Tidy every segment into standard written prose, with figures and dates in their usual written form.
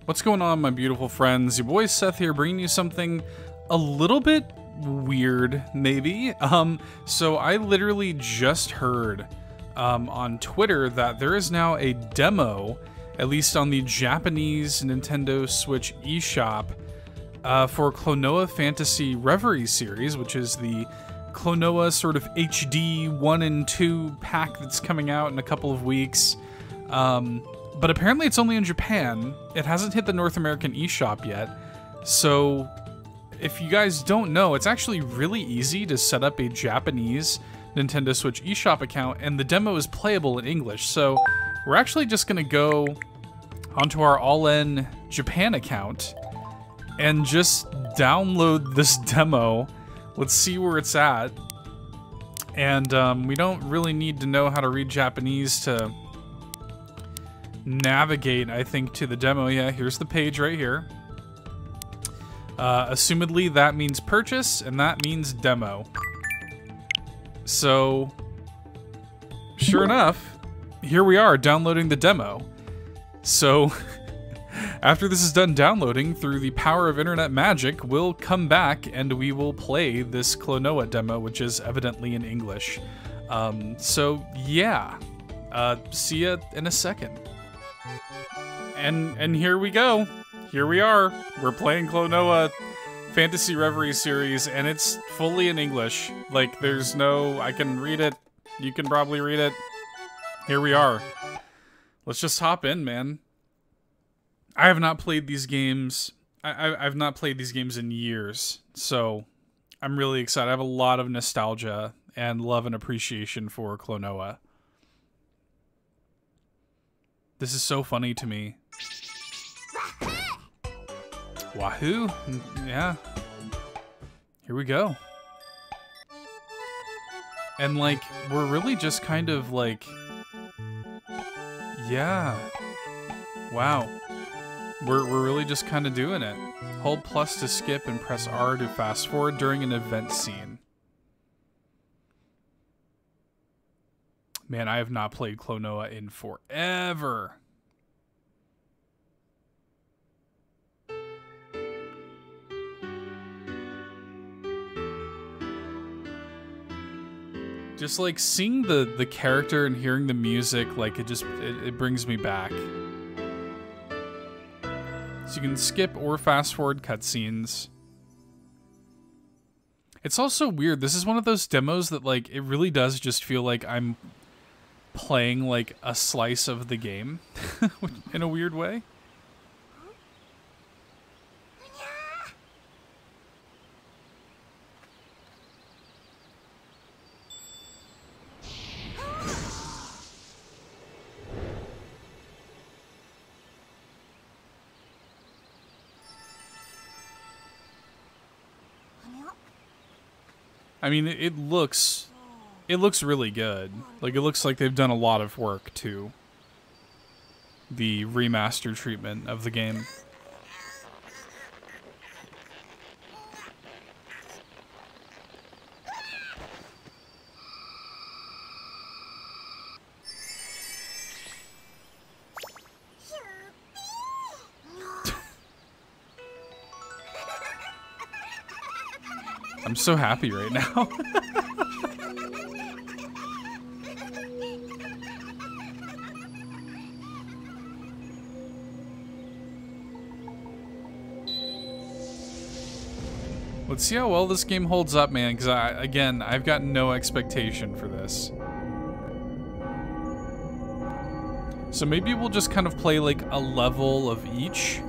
What's going on, my beautiful friends? Your boy Seth here, bringing you something a little bit weird, maybe. So I literally just heard on Twitter that there is now a demo, at least on the Japanese Nintendo Switch eShop, for Klonoa Phantasy Reverie Series, which is the Klonoa sort of HD 1 and 2 pack that's coming out in a couple of weeks. But apparently it's only in Japan. It hasn't hit the North American eShop yet. So if you guys don't know, it's actually really easy to set up a Japanese Nintendo Switch eShop account, and the demo is playable in English. So we're actually just gonna go onto our All-In Japan account and just download this demo. Let's see where it's at. And we don't really need to know how to read Japanese to navigate, I think, to the demo. Yeah, here's the page right here. Assumedly, that means purchase, and that means demo. So, sure enough, here we are downloading the demo. So, after this is done downloading, through the power of internet magic, we'll come back and we will play this Klonoa demo, which is evidently in English. So, yeah. See ya in a second. And here we go. Here we are. We're playing Klonoa Phantasy Reverie Series, and it's fully in English. Like, there's no... I can read it. You can probably read it. Here we are. Let's just hop in, man. I have not played these games. I've not played these games in years, so I'm really excited. I have a lot of nostalgia and love and appreciation for Klonoa. This is so funny to me. Wahoo! Yeah. Here we go. And, like, we're really just kind of, like... Yeah. Wow. We're really just kind of doing it. Hold plus to skip and press R to fast forward during an event scene. Man, I have not played Klonoa in forever. Just like seeing the character and hearing the music, like it brings me back. So you can skip or fast forward cutscenes. It's also weird. This is one of those demos that, like, it really does just feel like I'm playing like a slice of the game in a weird way. I mean, it looks really good. Like, it looks like they've done a lot of work to the remastered treatment of the game. I'm so happy right now. Let's see how well this game holds up, man, because again, I've got no expectation for this. So maybe we'll just kind of play like a level of each.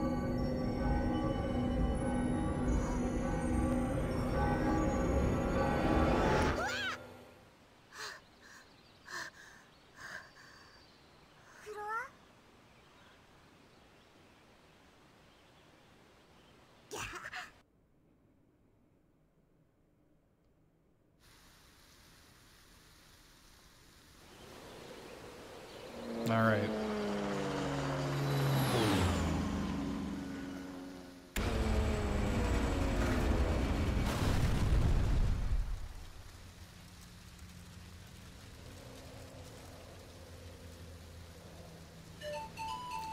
All right.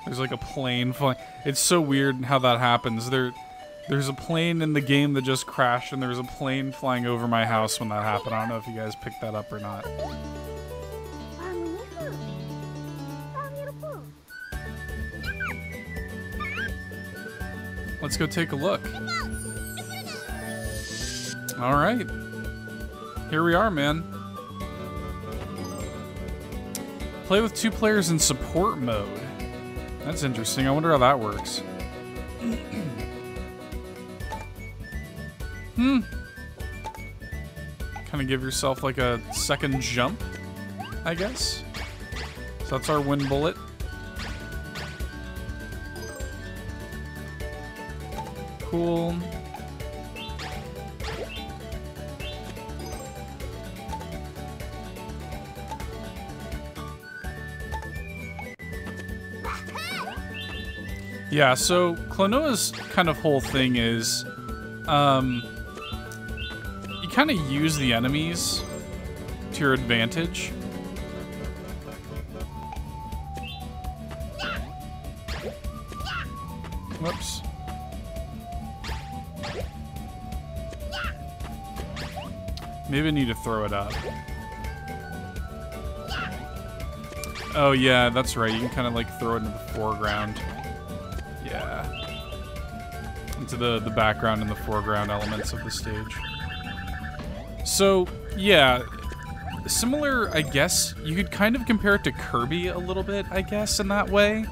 There's like a plane flying. It's so weird how that happens. There's a plane in the game that just crashed, and there's a plane flying over my house when that happened. I don't know if you guys picked that up or not. Let's go take a look. All right. Here we are, man. Play with 2 players in support mode. That's interesting. I wonder how that works. Kind of give yourself like a second jump, I guess. So that's our win bullet. Cool. Yeah, so Klonoa's kind of whole thing is, you kind of use the enemies to your advantage. Whoops. Maybe I need to throw it up. Oh yeah, that's right. You can kind of like throw it into the foreground. Yeah. Into the background and the foreground elements of the stage. So, yeah. Similar, I guess. You could kind of compare it to Kirby a little bit, I guess, in that way.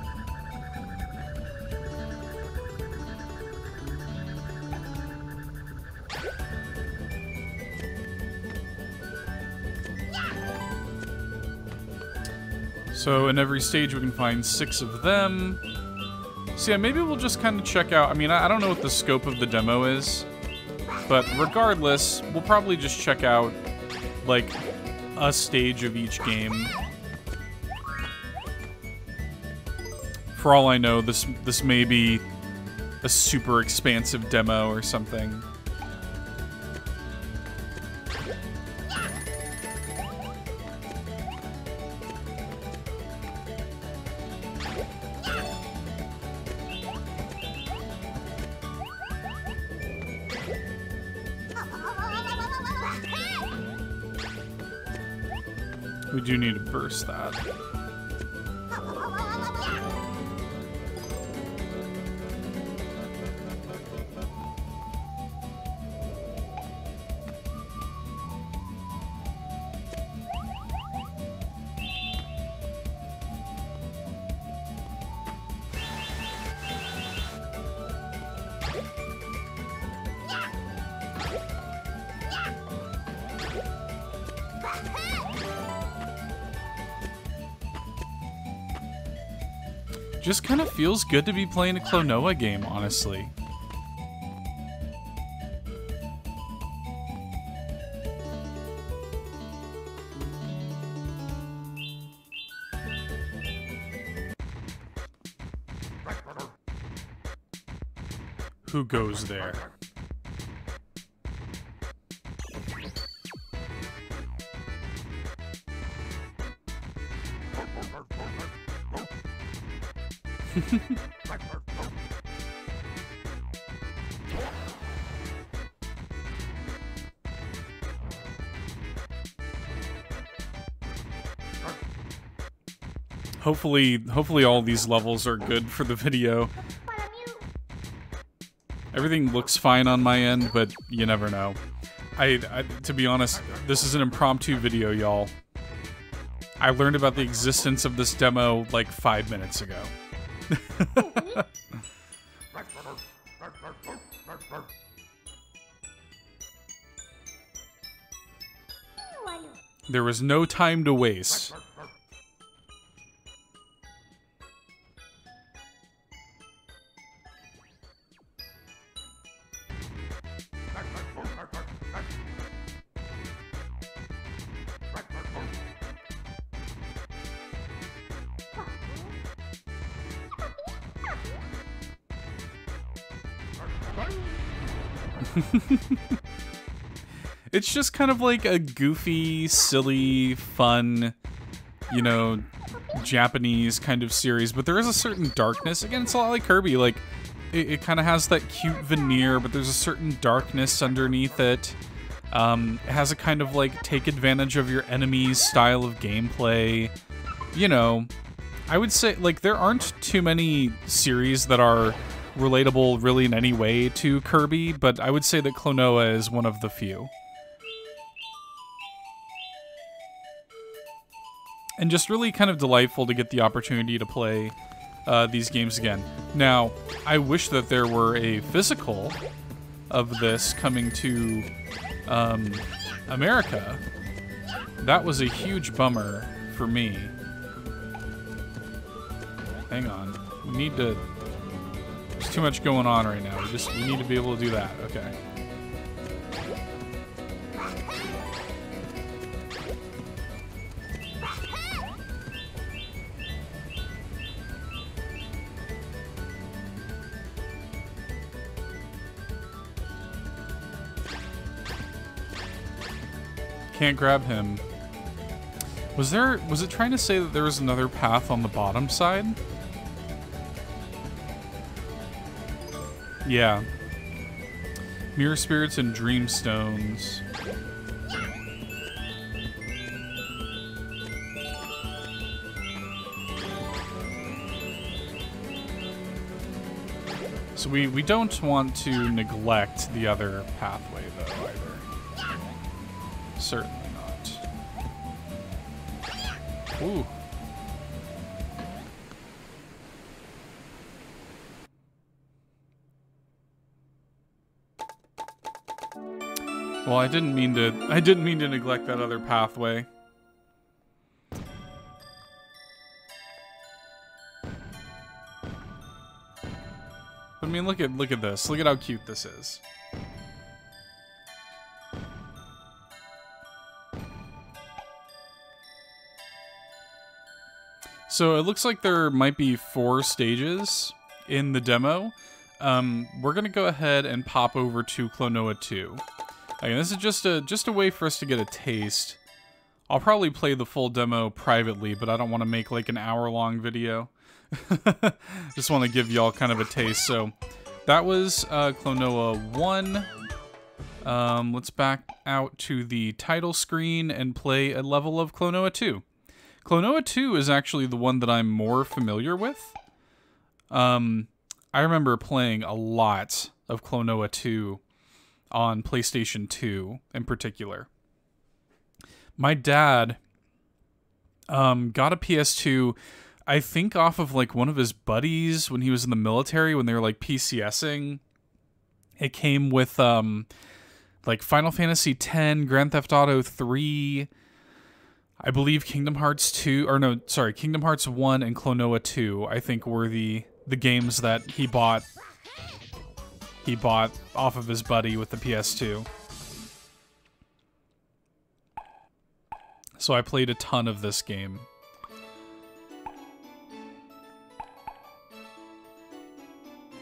So in every stage we can find 6 of them. So yeah, maybe we'll just kind of check out, I mean, I don't know what the scope of the demo is, but regardless, we'll probably just check out, like, a stage of each game. For all I know, this may be a super expansive demo or something. We do need to burst that. Just kind of feels good to be playing a Klonoa game, honestly. Who goes there? Hopefully all these levels are good for the video. Everything looks fine on my end, but you never know. To be honest, this is an impromptu video, y'all. I learned about the existence of this demo like 5 minutes ago. There was no time to waste. It's just kind of like a goofy, silly, fun, you know, Japanese kind of series, but there is a certain darkness. Again, it's a lot like Kirby. Like, it kind of has that cute veneer, but there's a certain darkness underneath it. It has a kind of like take advantage of your enemy's style of gameplay. You know, I would say like there aren't too many series that are relatable really in any way to Kirby, but I would say that Klonoa is one of the few. And just really kind of delightful to get the opportunity to play these games again. Now, I wish that there were a physical of this coming to America. That was a huge bummer for me. Hang on. We need to... There's too much going on right now. We need to be able to do that. Okay. Can't grab him. Was it trying to say that there was another path on the bottom side? Yeah. Mirror spirits and dreamstones. So we don't want to neglect the other pathway though either. Certainly not. Ooh. Well, I didn't mean to neglect that other pathway. I mean, look at this. Look at how cute this is. So it looks like there might be 4 stages in the demo. We're gonna go ahead and pop over to Klonoa 2. Again, this is just a way for us to get a taste. I'll probably play the full demo privately, but I don't want to make like an hour-long video. Just want to give y'all kind of a taste. So that was Klonoa 1. Let's back out to the title screen and play a level of Klonoa 2. Klonoa 2 is actually the one that I'm more familiar with. I remember playing a lot of Klonoa 2 on PlayStation 2 in particular. My dad got a PS2, I think off of like one of his buddies when he was in the military, when they were like PCSing. It came with like Final Fantasy X, Grand Theft Auto 3, I believe Kingdom Hearts 2, or no, sorry, Kingdom Hearts 1 and Klonoa 2, I think were the games that he bought off of his buddy with the PS2. So I played a ton of this game.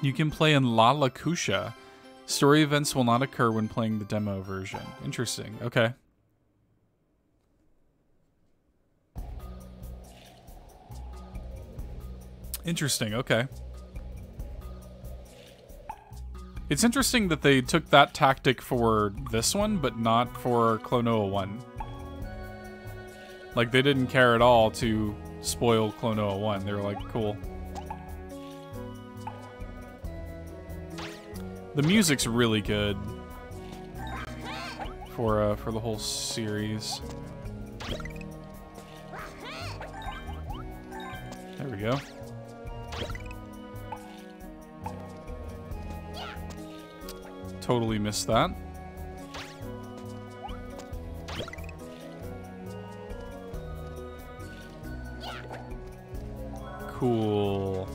You can play in La Lakusha. Story events will not occur when playing the demo version. Interesting. Okay. Interesting. Okay. It's interesting that they took that tactic for this one, but not for Klonoa 1. Like, they didn't care at all to spoil Klonoa 1. They were like, cool. The music's really good for the whole series. There we go. Totally missed that. Cool.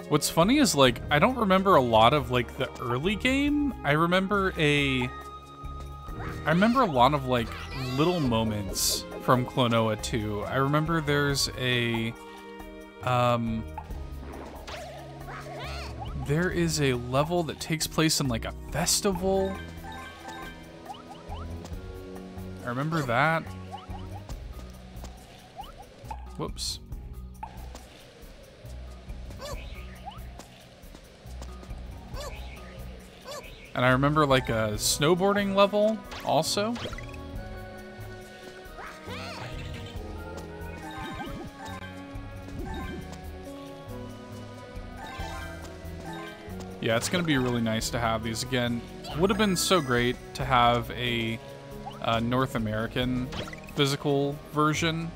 What's funny is, like, I don't remember a lot of, like, the early game. I remember a lot of, like, little moments from Klonoa 2. I remember there's a there is a level that takes place in like a festival. I remember that. Whoops. And I remember like a snowboarding level also. Yeah, it's going to be really nice to have these again. Would have been so great to have a North American physical version.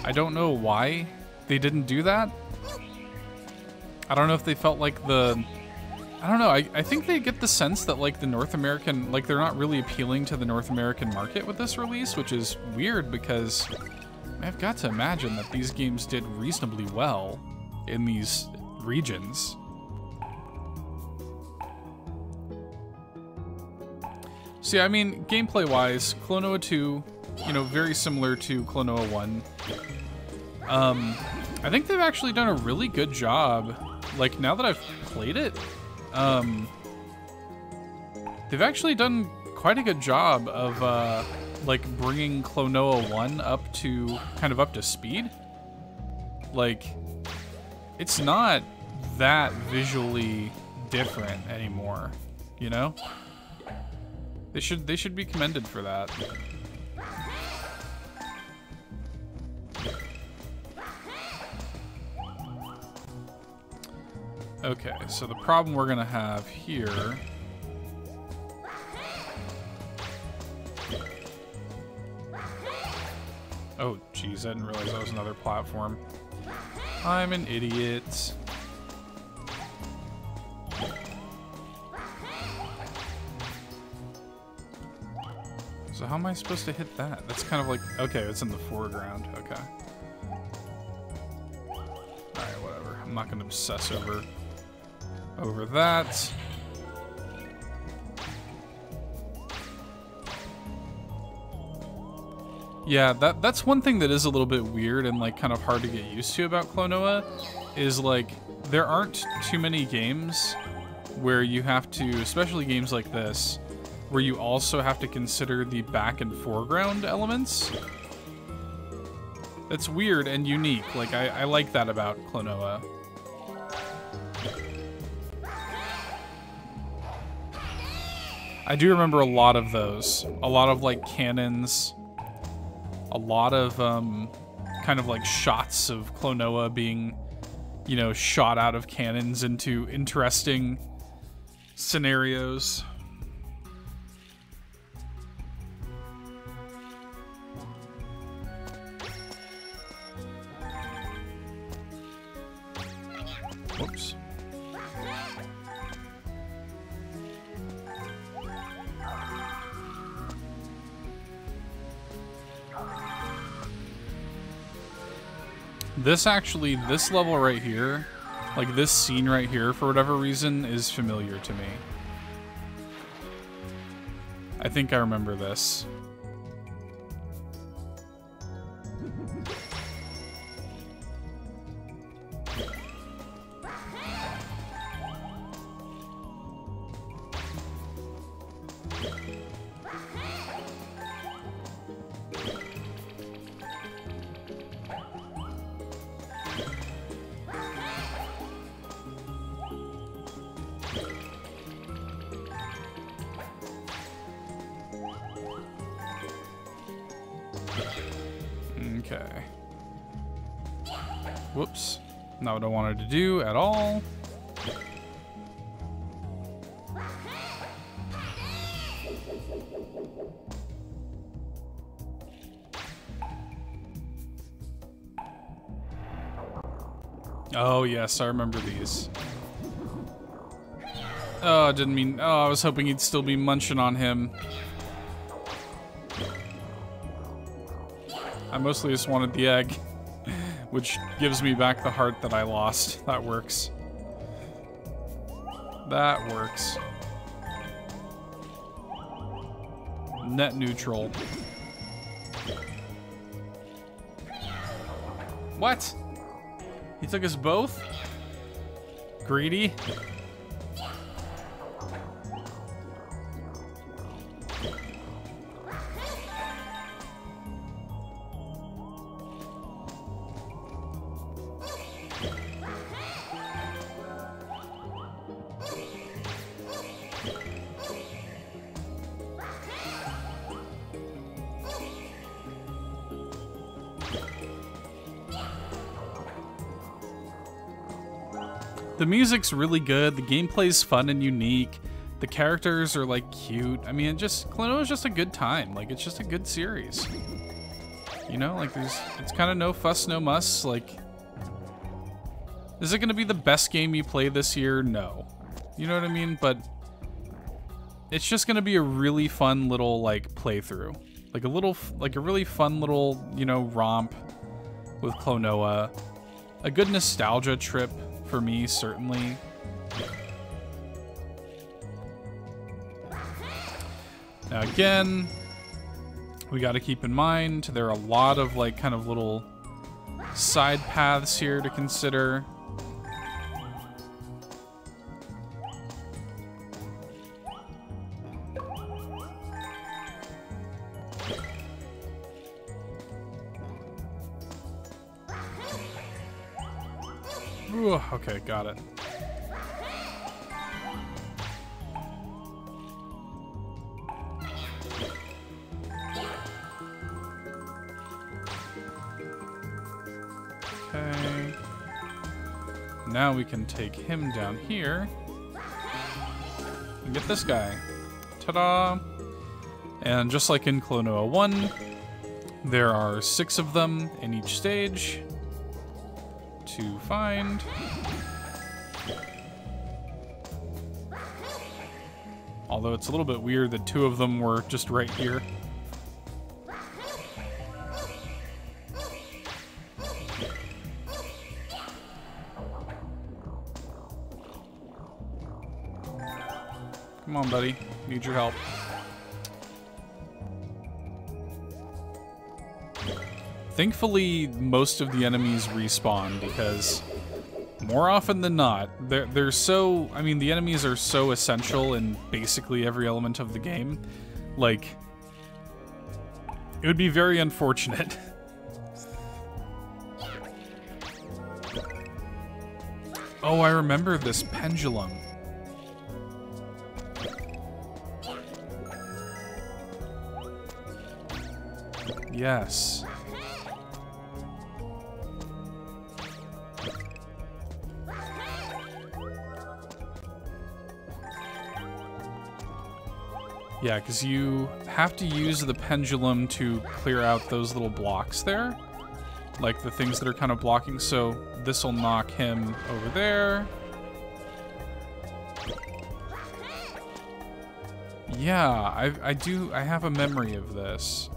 I don't know why they didn't do that. I don't know if they felt like the... I don't know, I think they get the sense that like the North American, like they're not really appealing to the North American market with this release, which is weird because I've got to imagine that these games did reasonably well in these regions. So yeah, I mean, gameplay-wise, Klonoa 2, you know, very similar to Klonoa 1. I think they've actually done a really good job. Like, now that I've played it, they've actually done quite a good job of, like, bringing Klonoa 1 up to, kind of up to speed. Like, it's not that visually different anymore, you know? They should be commended for that. Okay, so the problem we're gonna have here... Oh, geez, I didn't realize that was another platform. I'm an idiot. So how am I supposed to hit that? That's kind of like... Okay, it's in the foreground. Okay. Alright, whatever. I'm not gonna obsess over that. Yeah, that's one thing that is a little bit weird and like kind of hard to get used to about Klonoa, is like there aren't too many games where you have to, especially games like this, where you also have to consider the back and foreground elements. That's weird and unique. Like I like that about Klonoa. I do remember a lot of those. A lot of like cannons. A lot of kind of like shots of Klonoa being, you know, shot out of cannons into interesting scenarios. Whoops. This level right here, like this scene right here, for whatever reason, is familiar to me. I think I remember this. Okay. Whoops. Not what I wanted to do at all. Oh, yes, I remember these. Oh, I didn't mean... Oh, I was hoping he'd still be munching on him. I mostly just wanted the egg, which gives me back the heart that I lost. That works. That works. Net neutral. What? He took us both? Greedy? The music's really good. The gameplay's fun and unique. The characters are like cute. I mean, Klonoa is just a good time. Like, it's just a good series. You know, like it's kind of no fuss, no muss. Like, is it going to be the best game you play this year? No. You know what I mean? But it's just going to be a really fun little like playthrough. Like a really fun little, you know, romp with Klonoa. A good nostalgia trip for me, certainly. Now again, we got to keep in mind there are a lot of like kind of little side paths here to consider. Ooh, okay, got it. Okay. Now we can take him down here and get this guy. Ta-da! And just like in Klonoa 1, there are 6 of them in each stage to find. Although it's a little bit weird that 2 of them were just right here. Come on, buddy. Need your help. Thankfully, most of the enemies respawn because more often than not, they're so... I mean, the enemies are so essential in basically every element of the game. Like, it would be very unfortunate. Oh, I remember this pendulum. Yes. Yeah, because you have to use the pendulum to clear out those little blocks there. Like the things that are kind of blocking, so this will knock him over there. Yeah, I have a memory of this.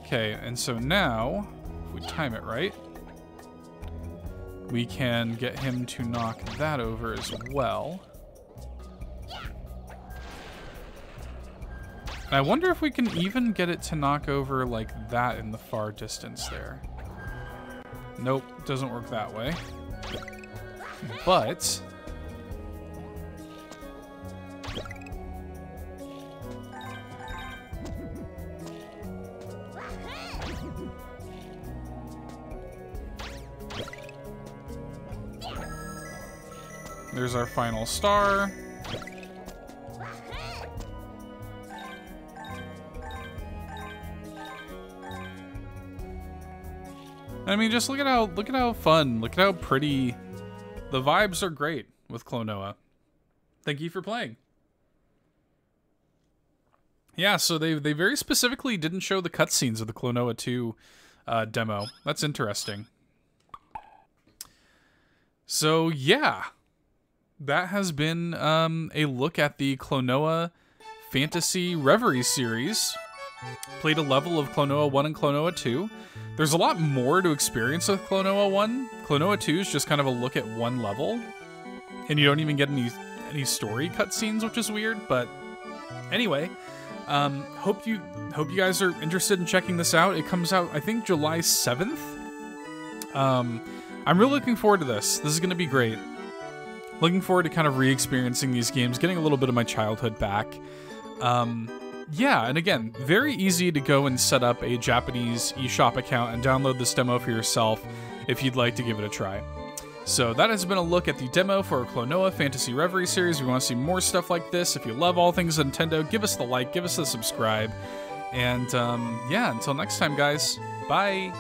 Okay, and so now, if we time it right, we can get him to knock that over as well. And I wonder if we can even get it to knock over like that in the far distance there. Nope, doesn't work that way. But there's our final star. I mean, just look at how fun, look at how pretty. The vibes are great with Klonoa. Thank you for playing. Yeah, so they very specifically didn't show the cutscenes of the Klonoa 2 demo. That's interesting. So yeah, that has been a look at the Klonoa Phantasy Reverie Series. Played a level of Klonoa 1 and Klonoa 2. There's a lot more to experience with Klonoa 1. Klonoa 2 is just kind of a look at one level. And you don't even get any story cutscenes, which is weird, but anyway. Hope you guys are interested in checking this out. It comes out, I think, July 7th. I'm really looking forward to this. This is going to be great. Looking forward to kind of re-experiencing these games, getting a little bit of my childhood back. Yeah, and again, very easy to go and set up a Japanese eShop account and download this demo for yourself if you'd like to give it a try. So that has been a look at the demo for Klonoa Phantasy Reverie Series. If you want to see more stuff like this, if you love all things Nintendo, give us the like, give us the subscribe. And yeah, until next time, guys, bye!